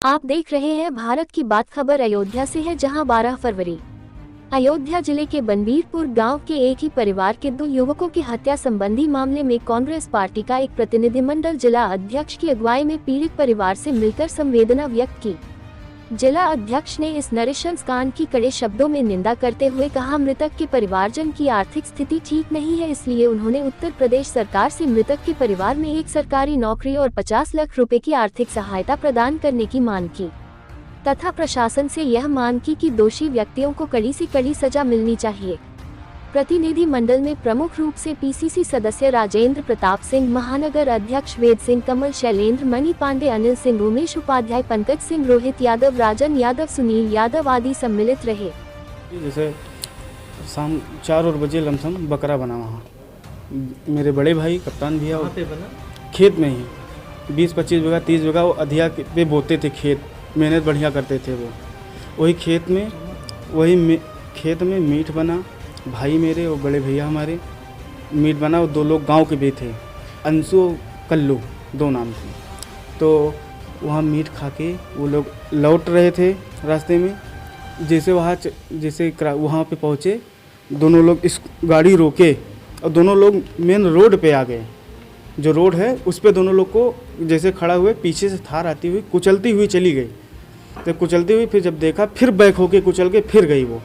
आप देख रहे हैं भारत की बात। खबर अयोध्या से है, जहां 12 फरवरी अयोध्या जिले के बनबीरपुर गांव के एक ही परिवार के 2 युवकों की हत्या संबंधी मामले में कांग्रेस पार्टी का एक प्रतिनिधिमंडल जिला अध्यक्ष की अगुवाई में पीड़ित परिवार से मिलकर संवेदना व्यक्त की। जिला अध्यक्ष ने इस नृशंस कांड की कड़े शब्दों में निंदा करते हुए कहा, मृतक के परिवारजन की आर्थिक स्थिति ठीक नहीं है, इसलिए उन्होंने उत्तर प्रदेश सरकार से मृतक के परिवार में एक सरकारी नौकरी और 50 लाख रुपए की आर्थिक सहायता प्रदान करने की मांग की तथा प्रशासन से यह मांग की कि दोषी व्यक्तियों को कड़ी से कड़ी सजा मिलनी चाहिए। प्रतिनिधि मंडल में प्रमुख रूप से पीसीसी सदस्य राजेंद्र प्रताप सिंह, महानगर अध्यक्ष वेद सिंह, कमल, शैलेंद्र, मणि पांडे, अनिल सिंह, उमेश उपाध्याय, पंकज सिंह, रोहित यादव, राजन यादव, सुनील यादव आदि सम्मिलित रहे। जैसे शाम 4 बजे लमसम बकरा बना वहाँ, मेरे बड़े भाई कप्तान भैया खेत में ही 20-25 बीघा 30 बीघा वो अधिया पे बोते थे खेत, मेहनत बढ़िया करते थे वो। वही खेत में मीट बना, भाई मेरे और बड़े भैया हमारे मीट बना। वो 2 लोग गांव के भी थे, अंशु और कल्लू 2 नाम थे। तो वहाँ मीट खा के वो लोग लौट रहे थे रास्ते में। जैसे वहाँ पे पहुँचे, दोनों लोग इस गाड़ी रोके और दोनों लोग मेन रोड पे आ गए। जो रोड है उस पे दोनों लोग को जैसे खड़ा हुए, पीछे से थार आती हुई कुचलती हुई चली गई। तो कुचलती हुई फिर जब देखा, फिर बैक होके कुचल के फिर गई वो।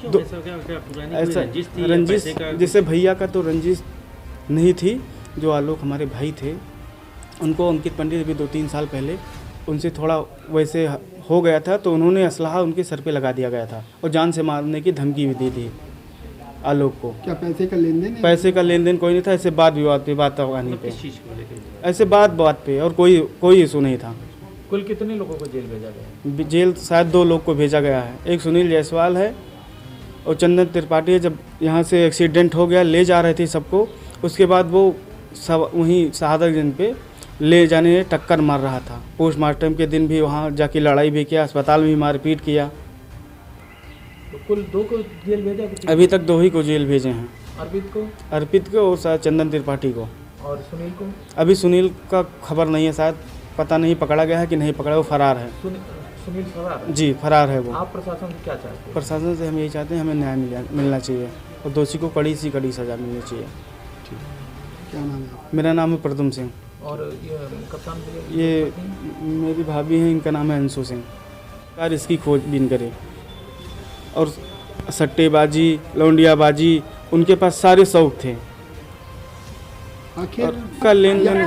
ऐसा रंजिश, जैसे भैया का तो रंजिश नहीं थी। जो आलोक हमारे भाई थे, उनको अंकित पंडित अभी 2-3 साल पहले उनसे थोड़ा वैसे हो गया था, तो उन्होंने असलहा उनके सर पे लगा दिया गया था और जान से मारने की धमकी भी दी थी आलोक को। क्या पैसे का लेन देन? पैसे का लेन देन कोई नहीं था। ऐसे बात विवाद पे, बात आने पे, ऐसे बात पे, और कोई इशू नहीं था। कुल कितने लोगों को जेल भेजा गया? जेल शायद 2 लोग को भेजा गया है। एक सुनील जायसवाल है और चंदन त्रिपाठी है। जब यहाँ से एक्सीडेंट हो गया, ले जा रहे थे सबको, उसके बाद वो सब वहीं शहादतगंज पे ले जाने में टक्कर मार रहा था। पोस्टमार्टम के दिन भी वहाँ जाके लड़ाई भी किया, अस्पताल में भी मारपीट किया। तो कुल 2 को जेल भेजा? अभी तक 2 ही को जेल भेजे हैं। अर्पित को और शायद चंदन त्रिपाठी को। और सुनील को? अभी सुनील का खबर नहीं है, शायद पता नहीं पकड़ा गया है कि नहीं पकड़ा, वो फरार है। सुनील फरार है? जी, फरार है वो। आप प्रशासन से क्या चाहते हैं? प्रशासन से हम यही चाहते हैं, हमें न्याय मिलना चाहिए और दोषी को कड़ी से कड़ी सजा मिलनी चाहिए। क्या नाम है? मेरा नाम है प्रदुम सिंह। और ये कप्तान भैया? ये मेरी भाभी हैं, इनका नाम है अंशु सिंह। कार इसकी खोजबीन करे। और सट्टेबाजी, लौंडियाबाजी, उनके पास सारे शौक थे। आखिर का लेन देन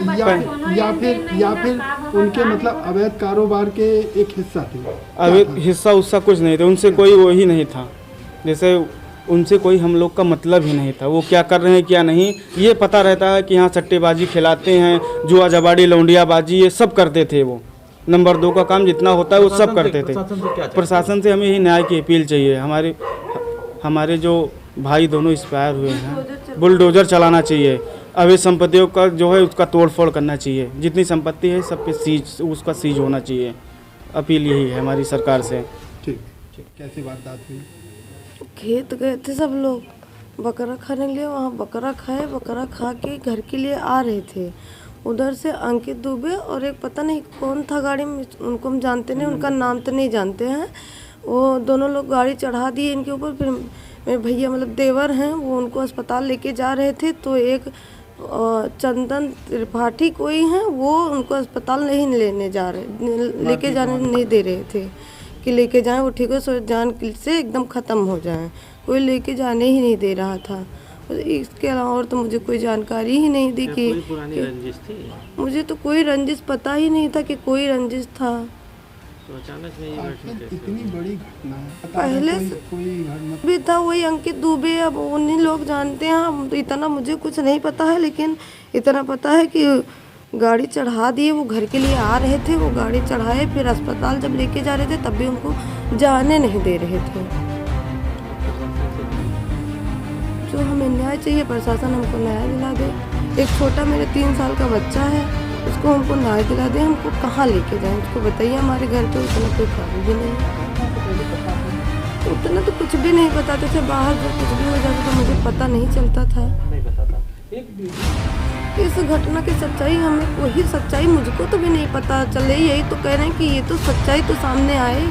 या फिर उनके मतलब अवैध कारोबार के एक हिस्सा थे? अवैध हिस्सा उससा कुछ नहीं था, उनसे कोई वो ही नहीं था। जैसे उनसे कोई हम लोग का मतलब ही नहीं था। वो क्या कर रहे हैं क्या नहीं, ये पता रहता है कि यहाँ सट्टेबाजी खिलाते हैं, जुआ जबाड़ी, लौंडियाबाजी, ये सब करते थे। वो नंबर 2 का काम जितना होता है वो सब करते थे। प्रशासन से हमें यही न्याय की अपील चाहिए। हमारे जो भाई दोनों एक्सपायर हुए हैं, बुलडोजर चलाना चाहिए। अवैध संपत्तियों का जो है उसका तोड़फोड़ करना चाहिए। जितनी संपत्ति है सब पे उसका सीज होना चाहिए। अपील यही है हमारी सरकार से। ठीक। कैसी वारदात हुई? खेत गए थे सब लोग बकरा खाने के लिए, वहाँ बकरा खाए, बकरा खा के घर के लिए आ रहे थे। उधर से अंकित दुबे और एक पता नहीं कौन था गाड़ी में, उनको हम जानते नहीं, उनका नाम तो नहीं जानते हैं। वो दोनों लोग गाड़ी चढ़ा दिए इनके ऊपर। फिर मेरे भैया मतलब देवर हैं, वो उनको अस्पताल लेके जा रहे थे। तो एक चंदन त्रिपाठी कोई हैं, वो उनको अस्पताल नहीं लेके जाने नहीं दे रहे थे कि लेके जाएं, वो ठीक है, सो जान से एकदम ख़त्म हो जाएं। कोई लेके जाने ही नहीं दे रहा था। इसके अलावा और तो मुझे कोई जानकारी ही नहीं दी कि पुरानी रंजिश थी। मुझे तो कोई रंजिश पता ही नहीं था कि कोई रंजिश था। तो अचानक में ये इतनी बड़ी घटना है, पहले कोई भी था वही अंकित दुबे, अब उन्हीं लोग जानते हैं। तो इतना मुझे कुछ नहीं पता है, लेकिन इतना पता है कि गाड़ी चढ़ा दिए, वो घर के लिए आ रहे थे, वो गाड़ी चढ़ाए, फिर अस्पताल जब लेके जा रहे थे तब भी उनको जाने नहीं दे रहे थे। जो हमें न्याय चाहिए, प्रशासन हमको न्याय दिला दे। एक छोटा मेरे 3 साल का बच्चा है, उसको हमको न्याय दिला दे। हमको कहाँ लेके जाएं, उसको बताइए। हमारे घर पे उतना कोई काम भी नहीं है, उतना तो कुछ भी नहीं बताते थे। बाहर जब कुछ भी हो जाता था मुझे पता नहीं चलता था। नहीं पता था। एक इस घटना की सच्चाई हमें वही सच्चाई मुझको तो भी नहीं पता चले। यही तो कह रहे हैं कि ये तो सच्चाई तो सामने आए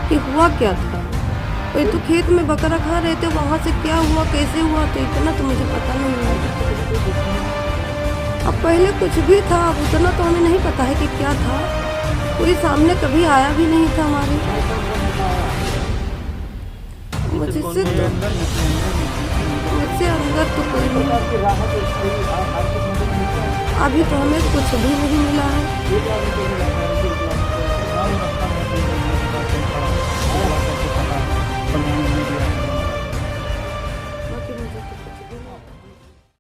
कि हुआ क्या था। ये तो खेत में बकरा खा रहे थे, वहाँ से क्या हुआ कैसे हुआ तो इतना तो मुझे पता नहीं है। अब पहले कुछ भी था, अब उतना तो हमें नहीं पता है कि क्या था। कोई सामने कभी आया भी नहीं था हमारे। मुझसे अंदर तो कोई नहीं। अभी तो हमें कुछ भी नहीं मिला है।